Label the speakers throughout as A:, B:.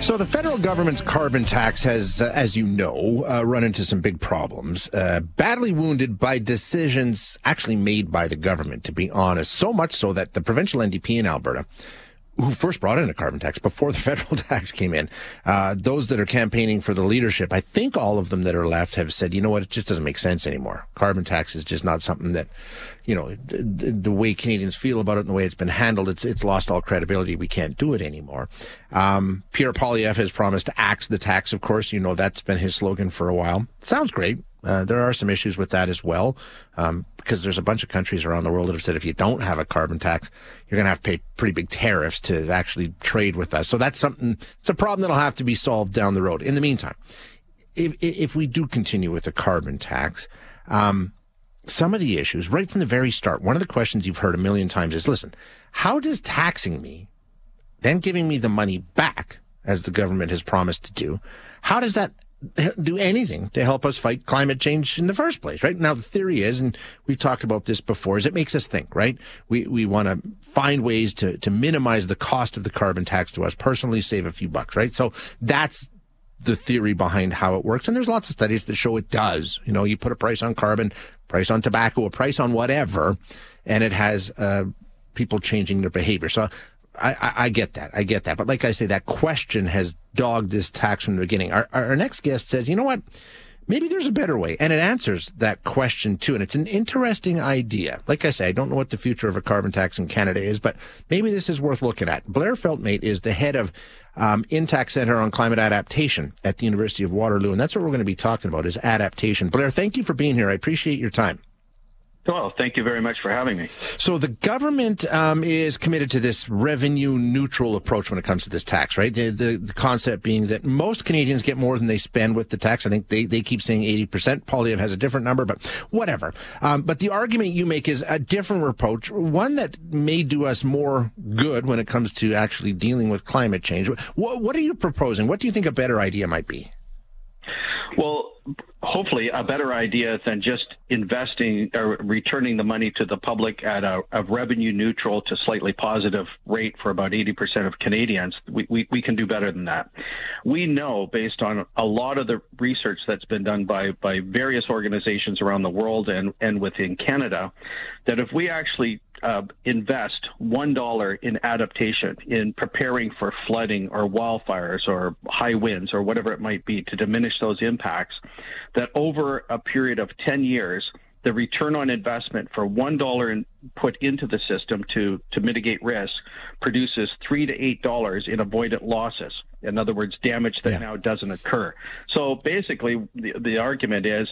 A: So the federal government's carbon tax has, as you know, run into some big problems, badly wounded by decisions actually made by the government, to be honest. So much so that the provincial NDP in Alberta, who first brought in a carbon tax before the federal tax came in, those that are campaigning for the leadership, I think all of them that are left have said, you know what, it just doesn't make sense anymore. Carbon tax is just not something that, you know, the way Canadians feel about it and the way it's been handled, it's lost all credibility. We can't do it anymore. Pierre Poilievre has promised to axe the tax, of course. You know, that's been his slogan for a while. Sounds great. There are some issues with that as well, because there's a bunch of countries around the world that have said if you don't have a carbon tax, you're going to have to pay pretty big tariffs to actually trade with us. So that's something, it's a problem that'll have to be solved down the road. In the meantime, if we do continue with the carbon tax, some of the issues right from the very start, one of the questions you've heard a million times is, listen, how does taxing me, then giving me the money back, as the government has promised to do, how does that do anything to help us fight climate change in the first place, right? Now, the theory is, and we've talked about this before, is it makes us think, right? We want to find ways to minimize the cost of the carbon tax to us personally, save a few bucks, right? So that's the theory behind how it works. And there's lots of studies that show it does. You know, you put a price on carbon, price on tobacco, a price on whatever, and it has people changing their behavior. So I get that. I get that. But like I say, that question has dogged this tax from the beginning. Our next guest says, you know what? Maybe there's a better way. And it answers that question too. And it's an interesting idea. Like I say, I don't know what the future of a carbon tax in Canada is, but maybe this is worth looking at. Blair Feltmate is the head of Intact Centre on Climate Adaptation at the University of Waterloo. And that's what we're going to be talking about, is adaptation. Blair, thank you for being here. I appreciate your time.
B: Well, thank you very much for having me. So
A: the government is committed to this revenue-neutral approach when it comes to this tax, right? The concept being that most Canadians get more than they spend with the tax. I think they keep saying 80%. Poilievre has a different number, but whatever. But the argument you make is a different approach, one that may do us more good when it comes to actually dealing with climate change. What are you proposing? What do you think a better idea might be?
B: Well, hopefully a better idea than just investing or returning the money to the public at a revenue neutral to slightly positive rate for about 80% of Canadians. We can do better than that. We know, based on a lot of the research that's been done by various organizations around the world and within Canada, that if we actually invest $1 in adaptation, in preparing for flooding or wildfires or high winds or whatever it might be to diminish those impacts, that over a period of 10 years, the return on investment for $1 put into the system to mitigate risk produces $3 to $8 in avoidant losses. In other words, damage that now doesn't occur. So basically, the argument is,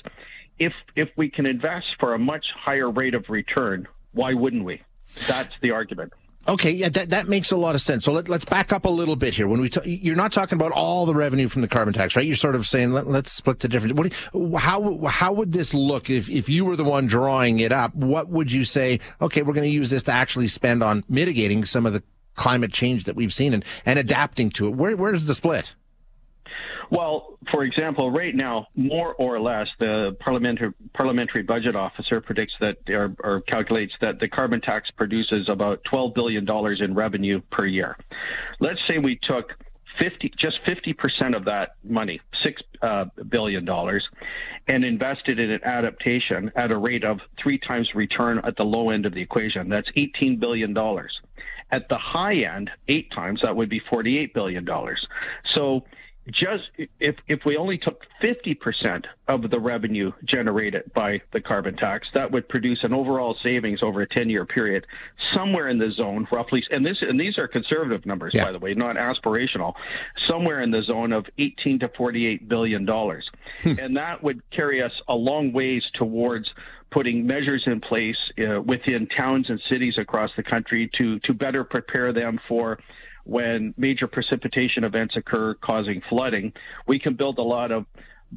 B: if we can invest for a much higher rate of return, why wouldn't we? That's the argument.
A: Okay, yeah, that makes a lot of sense. So let's back up a little bit here. When you're not talking about all the revenue from the carbon tax, right? You're sort of saying let's split the difference. How would this look if you were the one drawing it up? What would you say? Okay, we're going to use this to actually spend on mitigating some of the climate change that we've seen and adapting to it. Where's the split?
B: Well, for example, right now, more or less, the parliamentary budget officer predicts that or calculates that the carbon tax produces about $12 billion in revenue per year. Let's say we took 50% of that money, $6 billion, and invested in an adaptation at a rate of 3 times return at the low end of the equation. That's $18 billion. At the high end, 8 times, that would be $48 billion. So just if we only took 50% of the revenue generated by the carbon tax, that would produce an overall savings over a 10-year period, somewhere in the zone, roughly, and these are conservative numbers, by the way, not aspirational, somewhere in the zone of $18 to $48 billion. And that would carry us a long ways towards putting measures in place within towns and cities across the country to better prepare them for when major precipitation events occur causing flooding. We can build a lot of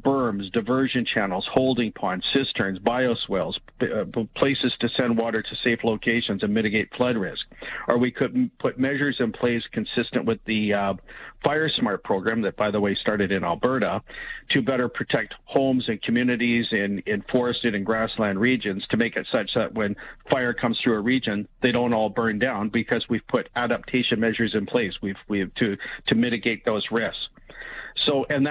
B: berms, diversion channels, holding ponds, cisterns, bioswales, places to send water to safe locations and mitigate flood risk. Or we could put measures in place consistent with the Fire Smart program that, by the way, started in Alberta to better protect homes and communities in forested and grassland regions to make it such that when fire comes through a region, they don't all burn down because we've put adaptation measures in place. We've to mitigate those risks. So, and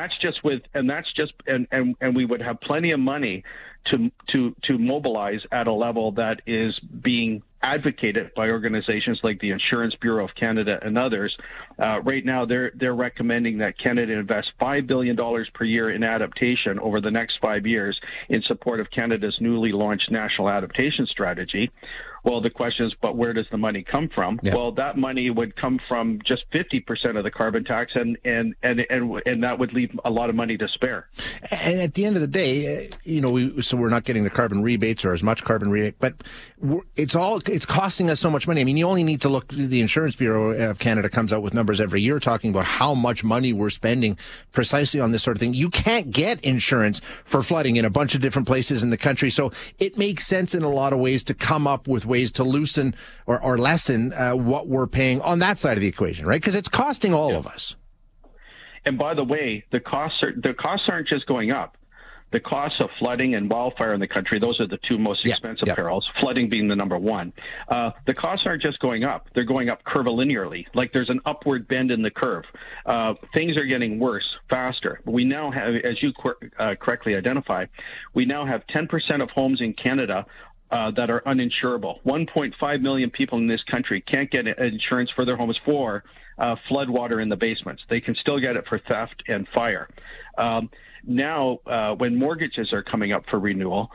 B: we would have plenty of money to mobilize at a level that is being advocated by organizations like the Insurance Bureau of Canada and others. Right now, they're recommending that Canada invest $5 billion per year in adaptation over the next 5 years in support of Canada's newly launched National Adaptation Strategy. Well, the question is, but where does the money come from? Yeah. Well, that money would come from just 50% of the carbon tax, and that would leave a lot of money to spare.
A: And at the end of the day, so we're not getting the carbon rebates or as much carbon rebate, but it's costing us so much money. I mean, you only need to look. The Insurance Bureau of Canada comes out with numbers every year talking about how much money we're spending precisely on this sort of thing. You can't get insurance for flooding in a bunch of different places in the country, so it makes sense in a lot of ways to come up with ways to loosen or lessen what we're paying on that side of the equation, right? Because it's costing all of us.
B: And by the way, the costs aren't just going up. The costs of flooding and wildfire in the country, those are the two most expensive perils, flooding being the number one. The costs aren't just going up. They're going up curvilinearly. Like there's an upward bend in the curve. Things are getting worse, faster. We now have, as you correctly identify, we now have 10% of homes in Canada that are uninsurable. 1.5 million people in this country can't get insurance for their homes for flood water in the basements. They can still get it for theft and fire. Now, when mortgages are coming up for renewal,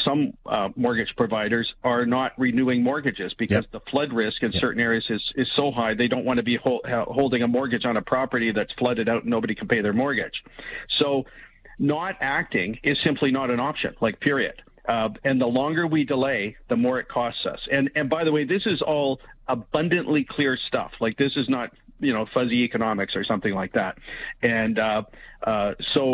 B: some mortgage providers are not renewing mortgages because the flood risk in certain areas is so high they don't want to be holding a mortgage on a property that's flooded out and nobody can pay their mortgage. So not acting is simply not an option, period. And the longer we delay, the more it costs us. And by the way, this is all abundantly clear stuff. This is not, fuzzy economics or something like that. And so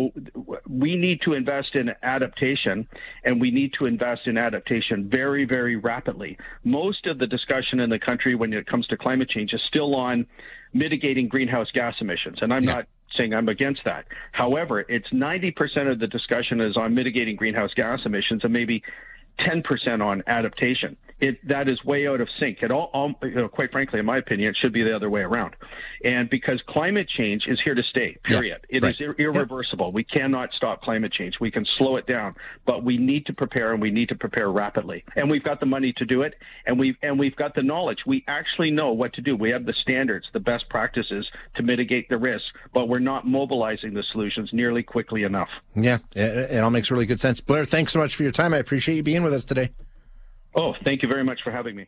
B: we need to invest in adaptation, and we need to invest in adaptation very, very rapidly. Most of the discussion in the country when it comes to climate change is still on mitigating greenhouse gas emissions. And I'm not saying I'm against that. However, it's 90% of the discussion is on mitigating greenhouse gas emissions and maybe 10% on adaptation. That is way out of sync. Quite frankly, in my opinion, it should be the other way around. And because climate change is here to stay, period. It is irreversible. We cannot stop climate change. We can slow it down, but we need to prepare, and we need to prepare rapidly. And we've got the money to do it, and we've got the knowledge. We actually know what to do. We have the standards, the best practices to mitigate the risks, but we're not mobilizing the solutions nearly quickly enough.
A: Yeah, it all makes really good sense. Blair, thanks so much for your time. I appreciate you being with us today.
B: Oh, thank you very much for having me.